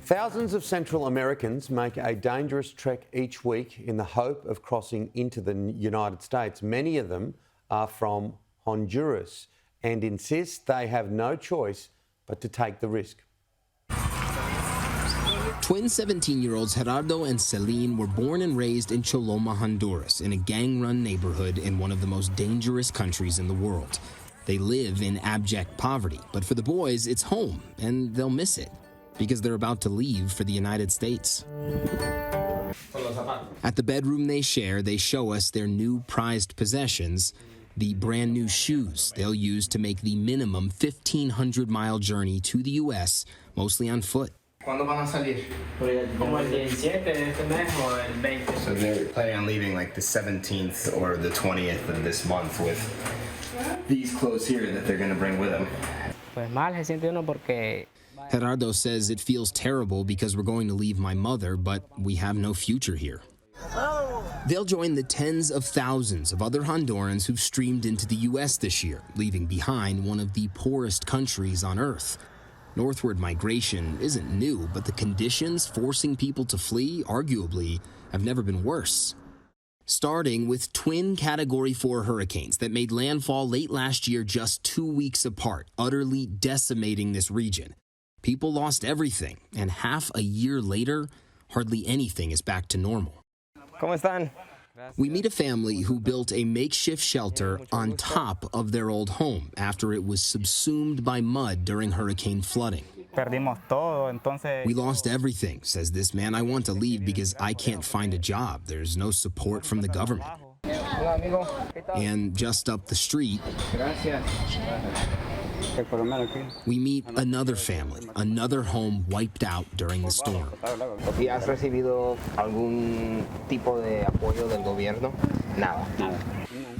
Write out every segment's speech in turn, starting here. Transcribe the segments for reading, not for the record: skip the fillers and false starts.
Thousands of Central Americans make a dangerous trek each week in the hope of crossing into the United States. Many of them are from Honduras and insist they have no choice but to take the risk. Twin 17-year-olds Gerardo and Celine were born and raised in Choloma, Honduras, in a gang-run neighborhood in one of the most dangerous countries in the world. They live in abject poverty, but for the boys, it's home, and they'll miss it because they're about to leave for the United States. At the bedroom they share, they show us their new prized possessions, the brand new shoes they'll use to make the minimum 1,500-mile journey to the U.S., mostly on foot. ¿Cuándo van a salir? Como el 17 de este mes o el 20. So they're planning on leaving like the 17th or the 20th of this month with these clothes here that they're going to bring with them. Pues mal se siente uno porque Gerardo says it feels terrible because we're going to leave my mother, but we have no future here. They'll join the tens of thousands of other Hondurans who've streamed into the U.S. this year, leaving behind one of the poorest countries on Earth. Northward migration isn't new, but the conditions forcing people to flee, arguably, have never been worse. Starting with twin Category 4 hurricanes that made landfall late last year just 2 weeks apart, utterly decimating this region. People lost everything, and half a year later, hardly anything is back to normal. ¿Cómo están? We meet a family who built a makeshift shelter on top of their old home after it was subsumed by mud during hurricane flooding. Perdimos todo, entonces. We lost everything, says this man. I want to leave because I can't find a job. There's no support from the government. And just up the street, we meet another family, another home wiped out during the storm. ¿Y has recibido algún tipo de apoyo del gobierno? Nada.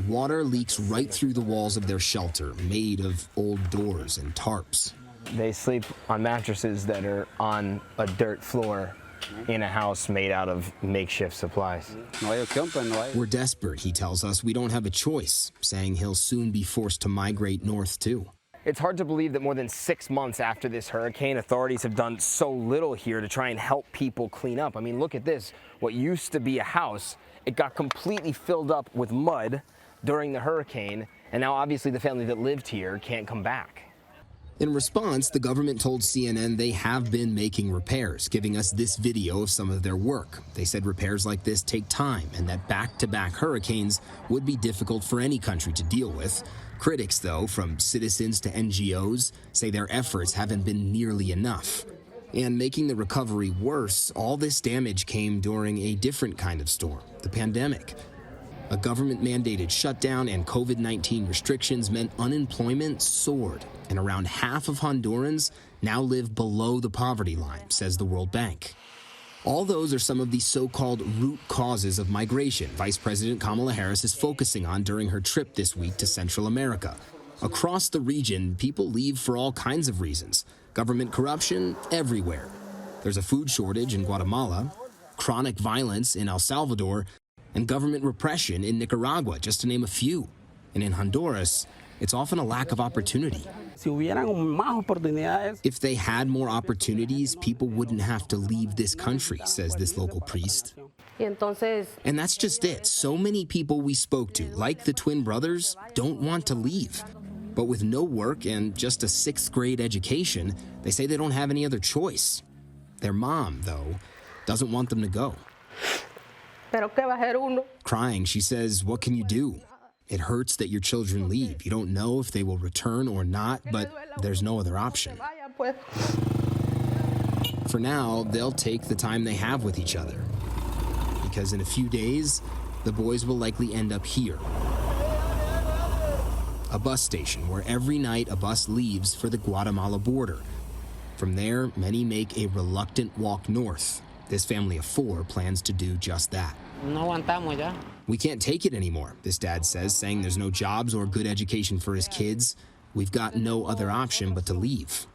Water leaks right through the walls of their shelter, made of old doors and tarps. They sleep on mattresses that are on a dirt floor in a house made out of makeshift supplies. We're desperate, he tells us. We don't have a choice, saying he'll soon be forced to migrate north too. It's hard to believe that more than 6 months after this hurricane, authorities have done so little here to try and help people clean up. I mean, look at this. What used to be a house, it got completely filled up with mud during the hurricane, and now obviously the family that lived here can't come back. In response, the government told CNN they have been making repairs, giving us this video of some of their work. They said repairs like this take time and that back-to-back hurricanes would be difficult for any country to deal with. Critics, though, from citizens to NGOs, say their efforts haven't been nearly enough. And making the recovery worse, all this damage came during a different kind of storm, the pandemic. A government-mandated shutdown and COVID-19 restrictions meant unemployment soared, and around half of Hondurans now live below the poverty line, says the World Bank. All those are some of the so-called root causes of migration Vice President Kamala Harris is focusing on during her trip this week to Central America. Across the region, people leave for all kinds of reasons. Government corruption everywhere. There's a food shortage in Guatemala, chronic violence in El Salvador, and government repression in Nicaragua, just to name a few. And in Honduras, it's often a lack of opportunity. If they had more opportunities, people wouldn't have to leave this country, says this local priest. And that's just it. So many people we spoke to, like the twin brothers, don't want to leave. But with no work and just a 6th grade education, they say they don't have any other choice. Their mom, though, doesn't want them to go. Crying, she says, what can you do? It hurts that your children leave. You don't know if they will return or not, but there's no other option. For now, they'll take the time they have with each other. Because in a few days, the boys will likely end up here. A bus station where every night a bus leaves for the Guatemala border. From there, many make a reluctant walk north. This family of 4 plans to do just that. We can't take it anymore, this dad says, saying there's no jobs or good education for his kids. We've got no other option but to leave.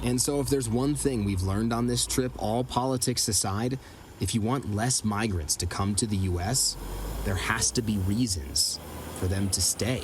And so if there's one thing we've learned on this trip, all politics aside, if you want less migrants to come to the U.S., there has to be reasons for them to stay.